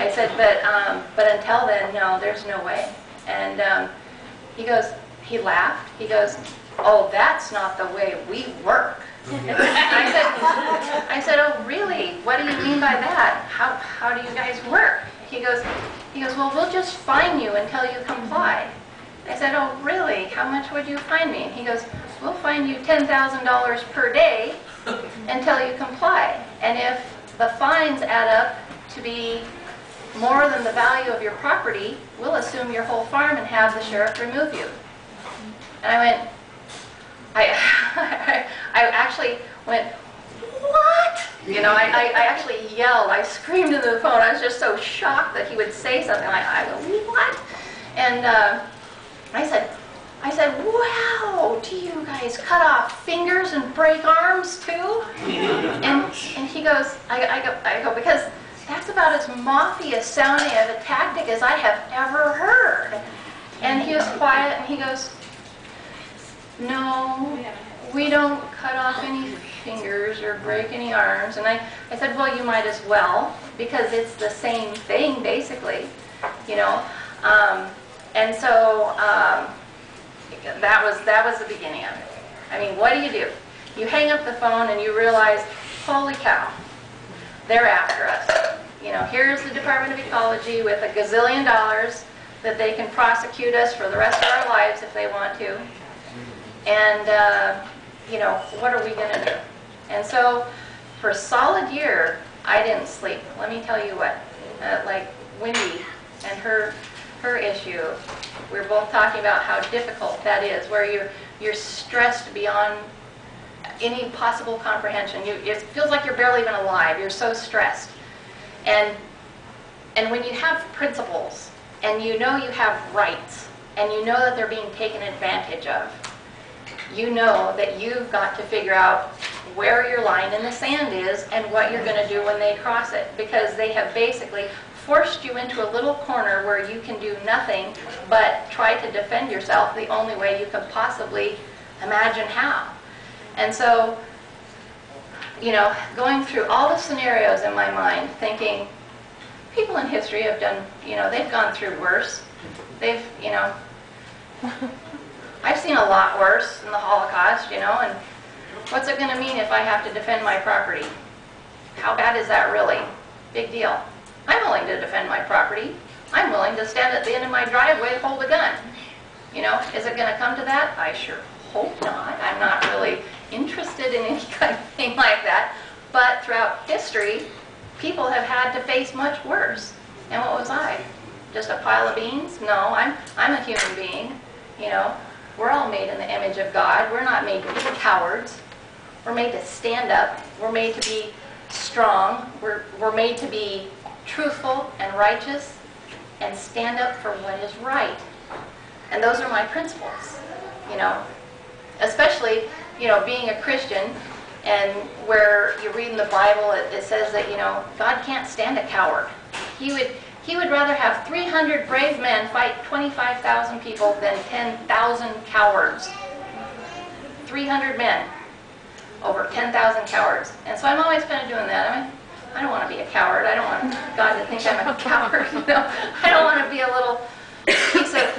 I said, but until then, no, there's no way. And he laughed. He goes, oh, that's not the way we work. I said, oh, really? What do you mean by that? How do you guys work? He goes, well, we'll just fine you until you comply. I said, oh, really? How much would you fine me? And he goes, we'll fine you $10,000 per day until you comply. And if the fines add up to be more than the value of your property, we'll assume your whole farm and have the sheriff remove you. And I actually went, what? You know, I actually yelled, I screamed into the phone. I was just so shocked that he would say something like, I go, what? And I said, wow, do you guys cut off fingers and break arms too? And he goes, I go, because that's about as mafia sounding of a tactic as I have ever heard. And he was quiet, and he goes, no, we don't cut off any fingers or break any arms. And I said, well, you might as well, because it's the same thing, basically, you know. And so that was the beginning of it. I mean, what do? You hang up the phone and you realize, holy cow, they're after us. You know, here's the Department of Ecology with $1 gazillion that they can prosecute us for the rest of our lives if they want to. And, you know, what are we going to do? And so for a solid year, I didn't sleep. Let me tell you what. Like Wendy and her issue, we were both talking about how difficult that is, where you're stressed beyond any possible comprehension. It feels like you're barely even alive. You're so stressed. And when you have principles, and you know you have rights, and you know that they're being taken advantage of, you know that you've got to figure out where your line in the sand is and what you're going to do when they cross it, because they have basically forced you into a little corner where you can do nothing but try to defend yourself the only way you can possibly imagine how. And so, you know, going through all the scenarios in my mind, thinking, people in history have done, they've gone through worse. They've, I've seen a lot worse in the Holocaust, and what's it going to mean if I have to defend my property? How bad is that really? Big deal. I'm willing to defend my property. I'm willing to stand at the end of my driveway and hold a gun. Is it going to come to that? I sure hope not. I'm not really interested in any kind of thing like that. But throughout history, people have had to face much worse. And what was I? Just a pile of beans? No, I'm a human being. We're all made in the image of God. We're not made to be cowards. We're made to stand up. We're made to be strong. We're made to be truthful and righteous and stand up for what is right. And those are my principles, especially, being a Christian, and where you read in the Bible, it says that, God can't stand a coward. He would rather have 300 brave men fight 25,000 people than 10,000 cowards. 300 men over 10,000 cowards. And so I'm always kind of doing that. I don't want to be a coward. I don't want God to think I'm a coward. I don't want to be a little piece of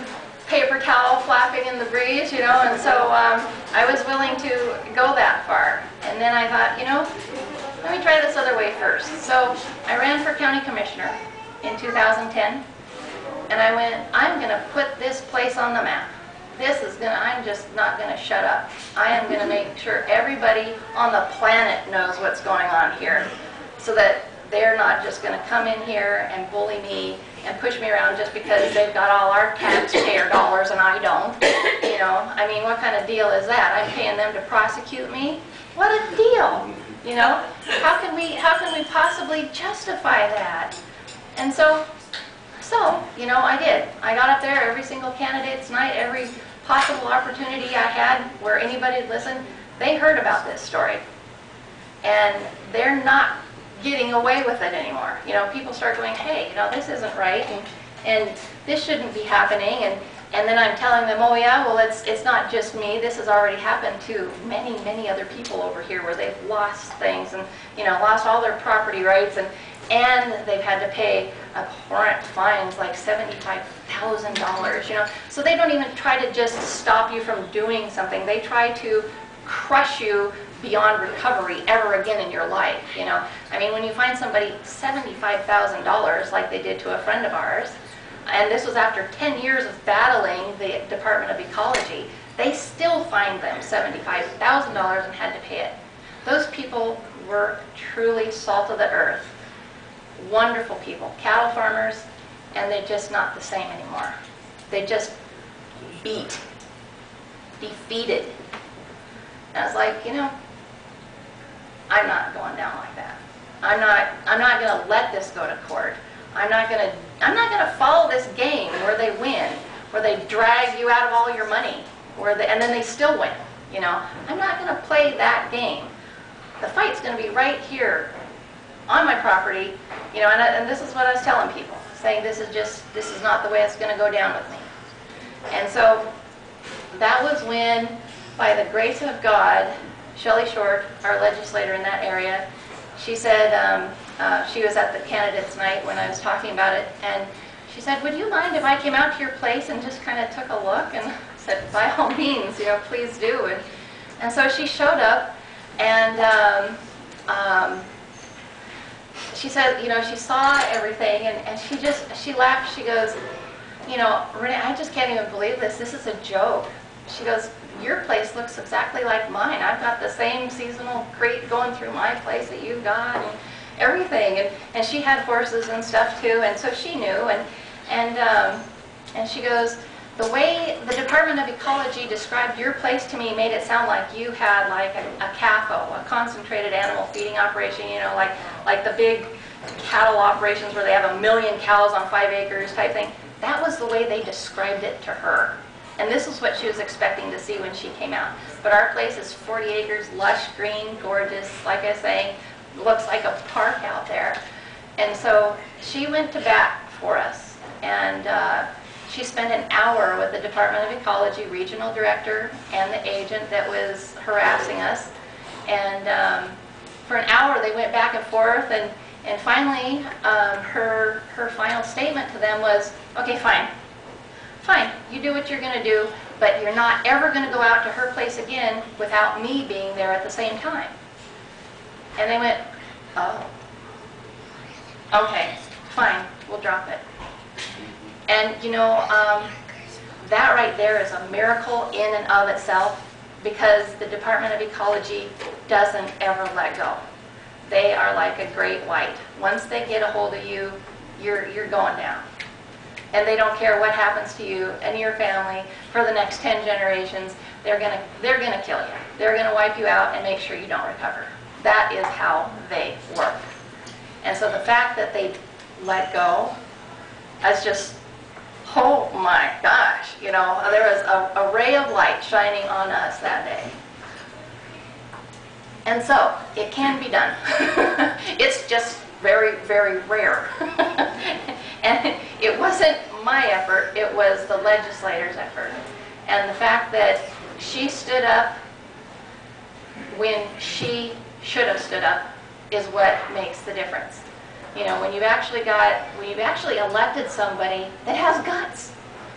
paper towel flapping in the breeze, and so I was willing to go that far. And then I thought, let me try this other way first. So I ran for county commissioner in 2010, and I went, I'm going to put this place on the map. I'm just not going to shut up. I am going to make sure everybody on the planet knows what's going on here, so that they're not just going to come in here and bully me and push me around just because they've got all our taxpayer dollars and I don't. What kind of deal is that? I'm paying them to prosecute me? What a deal! How can we possibly justify that? And so I did. I got up there every single candidate's night, every possible opportunity I had where anybody would listen. They heard about this story, and they're not getting away with it anymore. People start going, hey, this isn't right, and this shouldn't be happening, and then I'm telling them, oh yeah, well it's not just me. This has already happened to many, many other people over here where they've lost things and lost all their property rights, and they've had to pay abhorrent fines like $75,000. So they don't even try to just stop you from doing something. They try to crush you beyond recovery ever again in your life. When you find somebody $75,000 like they did to a friend of ours, and this was after 10 years of battling the Department of Ecology, they still fined them $75,000 and had to pay it. Those people were truly salt of the earth. Wonderful people, cattle farmers, and they're just not the same anymore. They just defeated. And I was like, I'm not going down like that. I'm not going to let this go to court. I'm not going to follow this game where they win, where they drag you out of all your money, and then they still win. I'm not going to play that game. The fight's going to be right here on my property, and this is what I was telling people, saying this is not the way it's going to go down with me. And so that was when, by the grace of God, Shelley Short, our legislator in that area, she said, she was at the candidates night when I was talking about it, and she said, would you mind if I came out to your place and just kind of took a look? And I said, by all means, please do. And so she showed up, and she said, she saw everything, and she laughed. She goes, Rene, I just can't even believe this. This is a joke. She goes, your place looks exactly like mine. I've got the same seasonal crate going through my place that you've got, and everything. And she had horses and stuff too, and so she knew. And she goes, the way the Department of Ecology described your place to me made it sound like you had like a CAFO, a concentrated animal feeding operation, like the big cattle operations where they have 1 million cows on 5 acres type thing. That was the way they described it to her. And this is what she was expecting to see when she came out. But our place is 40 acres, lush, green, gorgeous, like I say, looks like a park out there. And so she went to bat for us. And she spent an hour with the Department of Ecology regional director and the agent that was harassing us. And for an hour they went back and forth, and And finally, her final statement to them was, okay, fine, you do what you're going to do, but you're not ever going to go out to her place again without me being there at the same time. And they went, oh, okay, fine, we'll drop it. And you know, that right there is a miracle in and of itself, because the Department of Ecology doesn't ever let go. They are like a great white. Once they get a hold of you, you're going down. And they don't care what happens to you and your family for the next 10 generations. They're gonna kill you. They're gonna wipe you out and make sure you don't recover. That is how they work. And so the fact that they let go, is just, oh my gosh, you know, there was a ray of light shining on us that day. And so, it can be done. It's just very, very rare. And it wasn't my effort, it was the legislators' effort. And the fact that she stood up when she should have stood up is what makes the difference. You know, when you've actually elected somebody that has guts.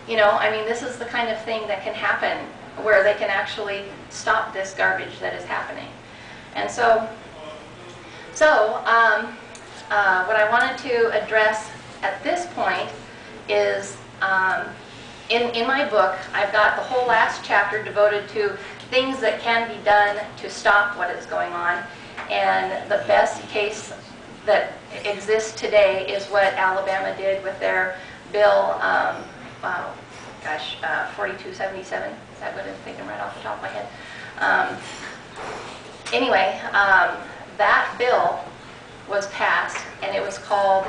You know, I mean, this is the kind of thing that can happen where they can actually stop this garbage that is happening. And so what I wanted to address at this point is, in my book, I've got the whole last chapter devoted to things that can be done to stop what is going on. And the best case that exists today is what Alabama did with their bill, 4277. Is that what I'm thinking right off the top of my head? Anyway, that bill was passed, and it was called,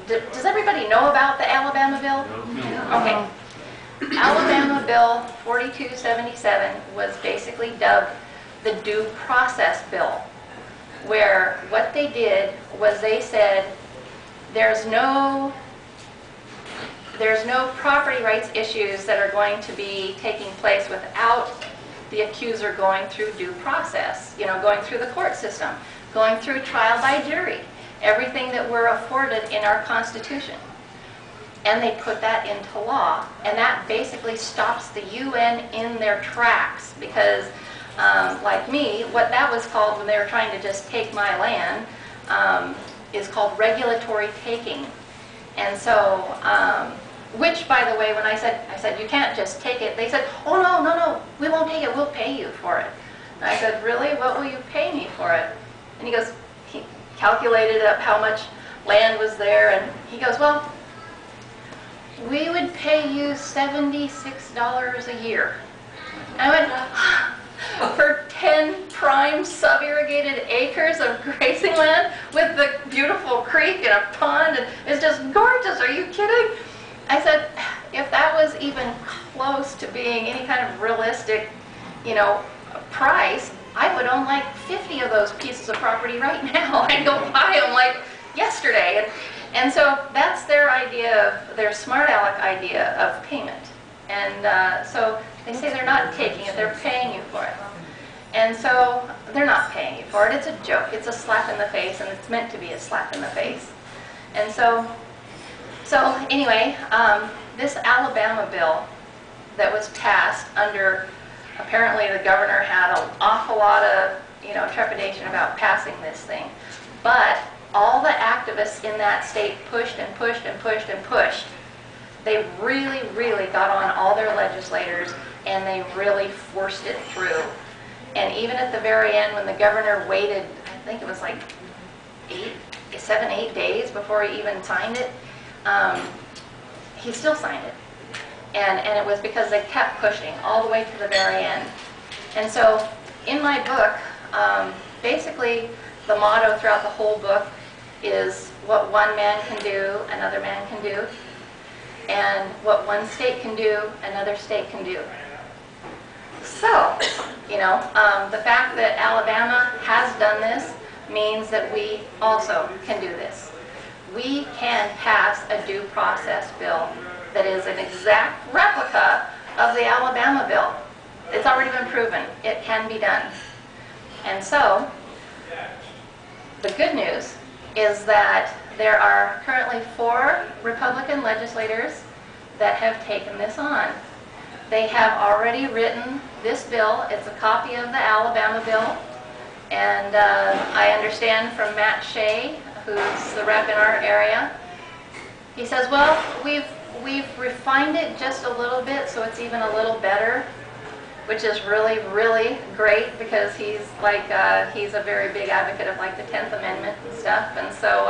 does everybody know about the Alabama bill? No. Okay. Alabama Bill 4277 was basically dubbed the due process bill, where what they did was they said there's no property rights issues that are going to be taking place without the accuser going through due process, you know, going through the court system, going through trial by jury, everything that we're afforded in our Constitution. And they put that into law, and that basically stops the UN in their tracks, because like me, what that was called when they were trying to just take my land is called regulatory taking. And so, which, by the way, when I said you can't just take it, they said, oh no, we won't take it, we'll pay you for it. And I said, really, what will you pay me for it? And he goes, he calculated up how much land was there, and he goes, well, we would pay you $76 a year. And I went, for 10 prime sub-irrigated acres of grazing land with the beautiful creek and a pond, and it's just gorgeous, are you kidding? I said, if that was even close to being any kind of realistic, you know, price, I would own like 50 of those pieces of property right now. I'd go buy them like yesterday. And so that's their idea, their smart aleck idea of payment. And so they say they're not taking it, they're paying you for it. And so they're not paying you for it. It's a joke. It's a slap in the face, and it's meant to be a slap in the face. And so anyway, this Alabama bill that was passed under, apparently the governor had an awful lot of, you know, trepidation about passing this thing. But all the activists in that state pushed and pushed and pushed and pushed. They really, really got on all their legislators, and they really forced it through. And even at the very end, when the governor waited, I think it was like 7, 8 days before he even signed it, he still signed it. And it was because they kept pushing all the way to the very end. And so in my book, basically the motto throughout the whole book is what one man can do, another man can do. And what one state can do, another state can do. So, you know, the fact that Alabama has done this means that we also can do this. We can pass a due process bill that is an exact replica of the Alabama bill. It's already been proven. It can be done. And so, the good news is that there are currently 4 Republican legislators that have taken this on. They have already written this bill. It's a copy of the Alabama bill. And I understand from Matt Shea, who's the rep in our area, he says, well, we've refined it just a little bit so it's even a little better, which is really, really great, because he's like, he's a very big advocate of like the 10th Amendment and stuff. And so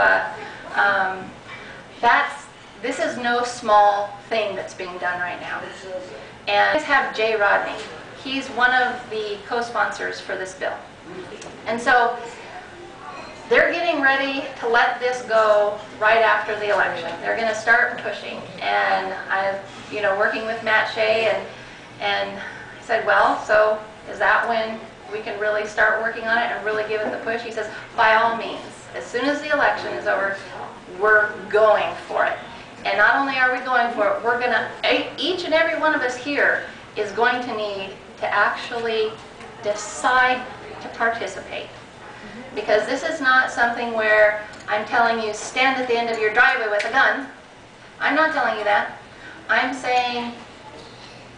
this is no small thing that's being done right now. And we have Jay Rodney. He's one of the co-sponsors for this bill. And so they're getting ready to let this go right after the election. They're going to start pushing. And I've, working with Matt Shea, and I said, well, so is that when we can really start working on it and really give it the push? He says, by all means, as soon as the election is over, we're going for it. And not only are we going for it, we're going to, each and every one of us here is going to need to actually decide to participate. Because this is not something where I'm telling you, stand at the end of your driveway with a gun. I'm not telling you that. I'm saying,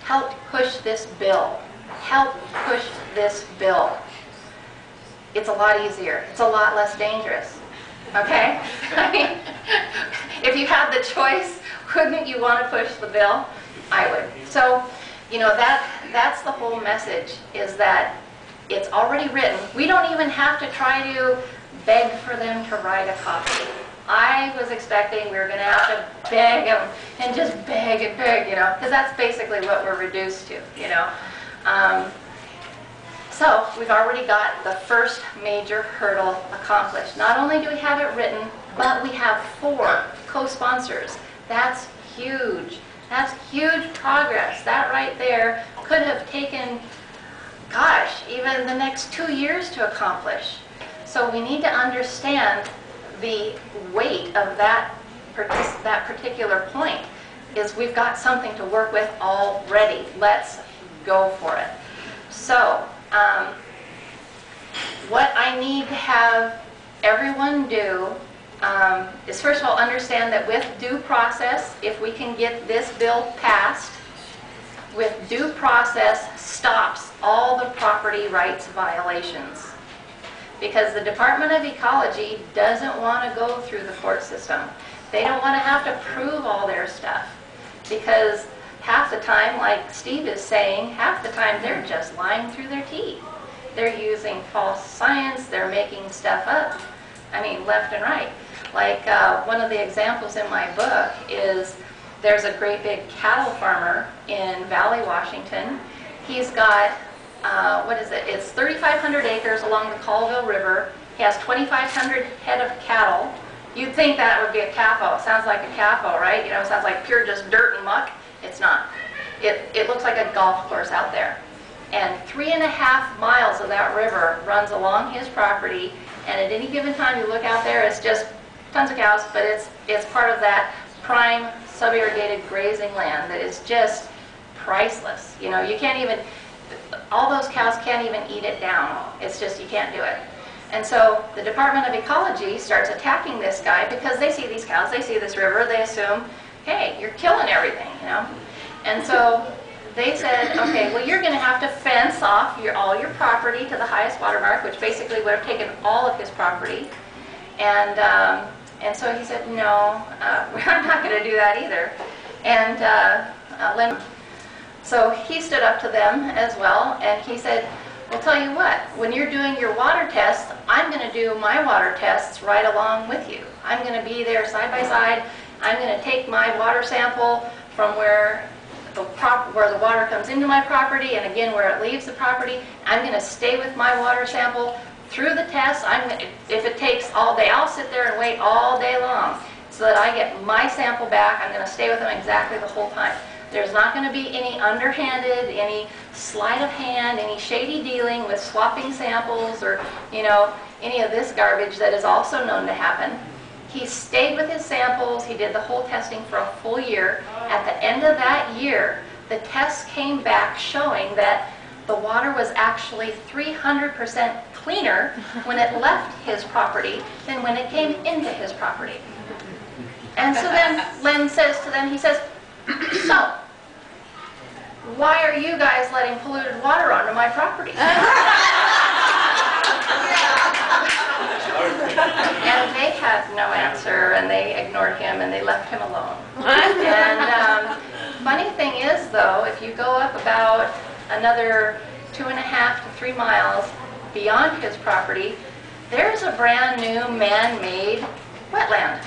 help push this bill. Help push this bill. It's a lot easier. It's a lot less dangerous. Okay? I mean, if you had the choice, wouldn't you want to push the bill? I would. So, that's the whole message, is that it's already written. We don't even have to try to beg for them to write a copy. I was expecting we were going to have to beg them and just beg and beg, because that's basically what we're reduced to, So we've already got the first major hurdle accomplished. Not only do we have it written, but we have 4 co-sponsors. That's huge. That's huge progress. That right there could have taken, gosh, even the next 2 years to accomplish. So we need to understand the weight of that particular point. Is we've got something to work with already. Let's go for it. So what I need to have everyone do is, first of all, understand that with due process, if we can get this bill passed, with due process stops all the property rights violations. Because the Department of Ecology doesn't want to go through the court system. They don't want to have to prove all their stuff. Because half the time, like Steve is saying, half the time they're just lying through their teeth. They're using false science, they're making stuff up. I mean, left and right. Like one of the examples in my book is, there's a great big cattle farmer in Valley, Washington. He's got, it's 3,500 acres along the Colville River. He has 2,500 head of cattle. You'd think that would be a CAPO. It sounds like a CAPO, right? It sounds like pure just dirt and muck. It's not. It looks like a golf course out there. And 3.5 miles of that river runs along his property, and at any given time you look out there, it's just tons of cows, but it's part of that prime sub-irrigated grazing land that is just priceless. You can't even, all those cows can't even eat it down. It's just, you can't do it. And so the Department of Ecology starts attacking this guy because they see these cows, they see this river, they assume, hey, you're killing everything, And so they said, okay, well, you're going to have to fence off all your property to the highest watermark, which basically would have taken all of his property. And so he said, no, we're not going to do that either. And so he stood up to them as well, and he said, well, tell you what, when you're doing your water tests, I'm going to do my water tests right along with you. I'm going to be there side by side. I'm going to take my water sample from where the water comes into my property, and again where it leaves the property. I'm going to stay with my water sample through the test. If it takes all day, I'll sit there and wait all day long so that I get my sample back. I'm going to stay with them exactly the whole time. There's not going to be any underhanded, any sleight of hand, any shady dealing with swapping samples, or any of this garbage that is also known to happen. He stayed with his samples. He did the whole testing for a full year. At the end of that year, the tests came back showing that the water was actually 300% cleaner when it left his property than when it came into his property. And so then Len says to them, he says, so, why are you guys letting polluted water onto my property? And they had no answer, and they ignored him, and they left him alone. And funny thing is, though, if you go up about another 2.5 to 3 miles beyond his property, there's a brand new man-made wetland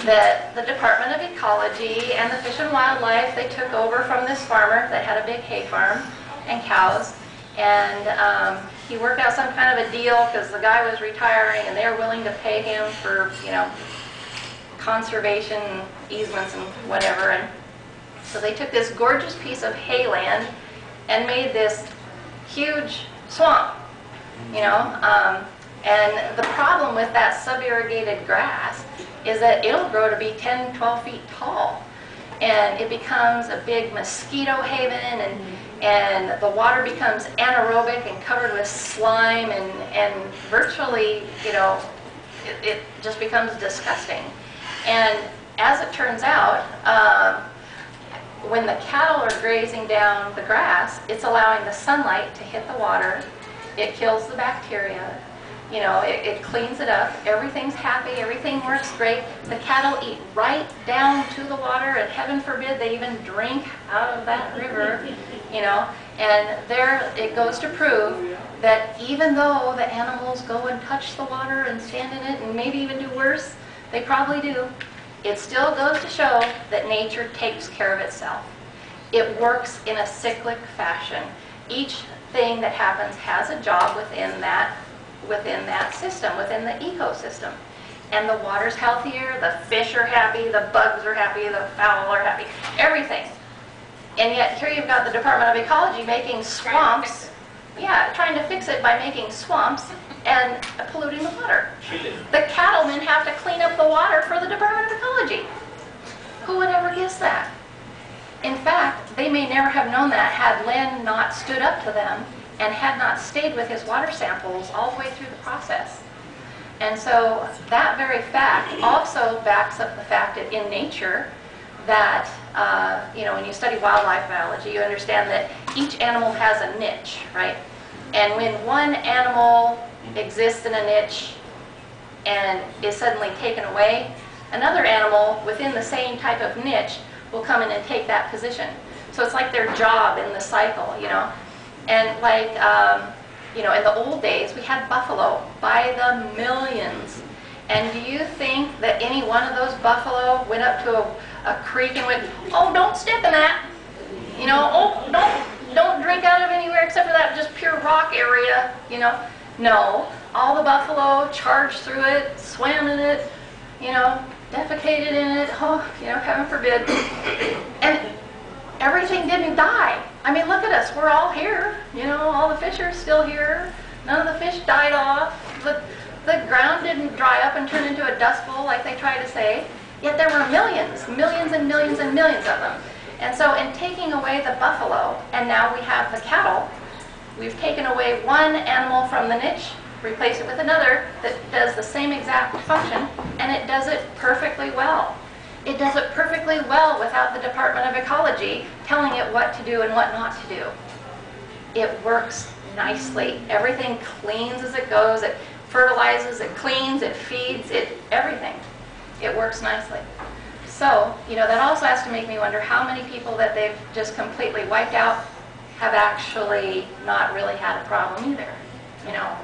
that the Department of Ecology and the Fish and Wildlife, they took over from this farmer that had a big hay farm and cows. And he worked out some kind of a deal because the guy was retiring and they were willing to pay him for, you know, conservation easements and whatever. And so they took this gorgeous piece of hay land and made this huge swamp, you know. And the problem with that sub-irrigated grass is that it'll grow to be 10, 12 feet tall. And it becomes a big mosquito haven, and the water becomes anaerobic and covered with slime, and virtually, you know, it just becomes disgusting. And as it turns out, when the cattle are grazing down the grass, it's allowing the sunlight to hit the water. It kills the bacteria. You know, it cleans it up. Everything's happy. Everything works great. The cattle eat right down to the water, and heaven forbid they even drink out of that river, you know. And there it goes to prove that even though the animals go and touch the water and stand in it and maybe even do worse, they probably do, it still goes to show that nature takes care of itself. It works in a cyclic fashion. Each thing that happens has a job within that system, within the ecosystem. And the water's healthier, the fish are happy, the bugs are happy, the fowl are happy, everything. And yet here you've got the Department of Ecology making swamps, trying to fix it by making swamps and polluting the water. The cattlemen have to clean up the water for the Department of Ecology. Who would ever guess that? In fact, they may never have known that had Len not stood up to them and had not stayed with his water samples all the way through the process. And so that very fact also backs up the fact that in nature that, you know, when you study wildlife biology, you understand that each animal has a niche, right? And when one animal exists in a niche and is suddenly taken away, another animal within the same type of niche will come in and take that position. So it's like their job in the cycle, you know. And like, you know, in the old days, we had buffalo by the millions. And do you think that any one of those buffalo went up to a creek and went, oh, don't step in that, you know, oh, don't drink out of anywhere except for that just pure rock area, you know? No, all the buffalo charged through it, swam in it, you know, defecated in it, oh, you know, heaven forbid. And everything didn't die. I mean, look at us, we're all here, you know, all the fish are still here, none of the fish died off, the ground didn't dry up and turn into a dust bowl like they try to say, yet there were millions and millions and millions of them. And so in taking away the buffalo, and now we have the cattle, we've taken away one animal from the niche, replaced it with another that does the same exact function, and it does it perfectly well. It does it perfectly well without the Department of Ecology telling it what to do and what not to do. It works nicely. Everything cleans as it goes. It fertilizes, it cleans, it feeds, everything. It works nicely. So, you know, that also has to make me wonder how many people that they've just completely wiped out have actually not really had a problem either, you know.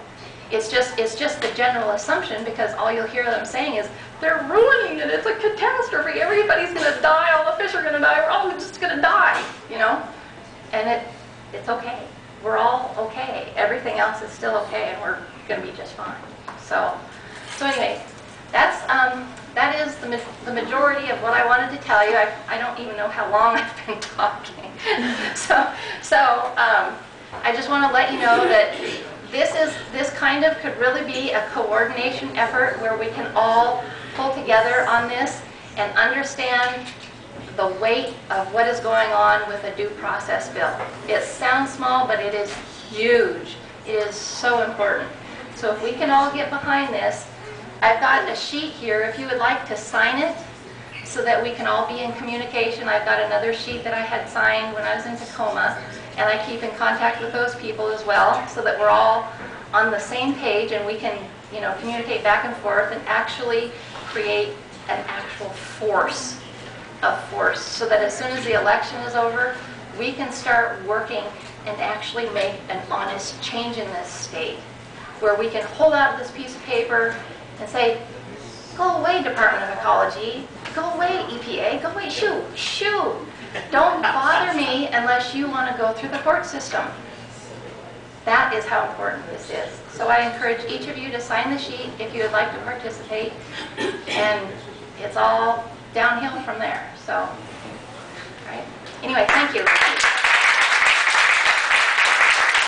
It's just the general assumption, because all you'll hear them saying is, they're ruining it, it's a catastrophe, everybody's going to die, all the fish are going to die, we're all just going to die, you know. And it's okay. We're all okay. Everything else is still okay, and we're going to be just fine. So anyway, that is the majority of what I wanted to tell you. I don't even know how long I've been talking. So I just want to let you know that this kind of could really be a coordination effort where we can all pull together on this and understand the weight of what is going on with a due process bill. It sounds small, but it is huge. It is so important. So if we can all get behind this, I've got a sheet here if you would like to sign it so that we can all be in communication. I've got another sheet that I had signed when I was in Tacoma, and I keep in contact with those people as well so that we're all on the same page and we can, you know, communicate back and forth and actually create an actual force so that as soon as the election is over, we can start working and actually make an honest change in this state, where we can hold out this piece of paper and say, go away, Department of Ecology, go away, EPA, go away, shoo, don't bother me unless you want to go through the court system. That is how important this is. So I encourage each of you to sign the sheet if you would like to participate, and it's all downhill from there. So, all right. Anyway, thank you.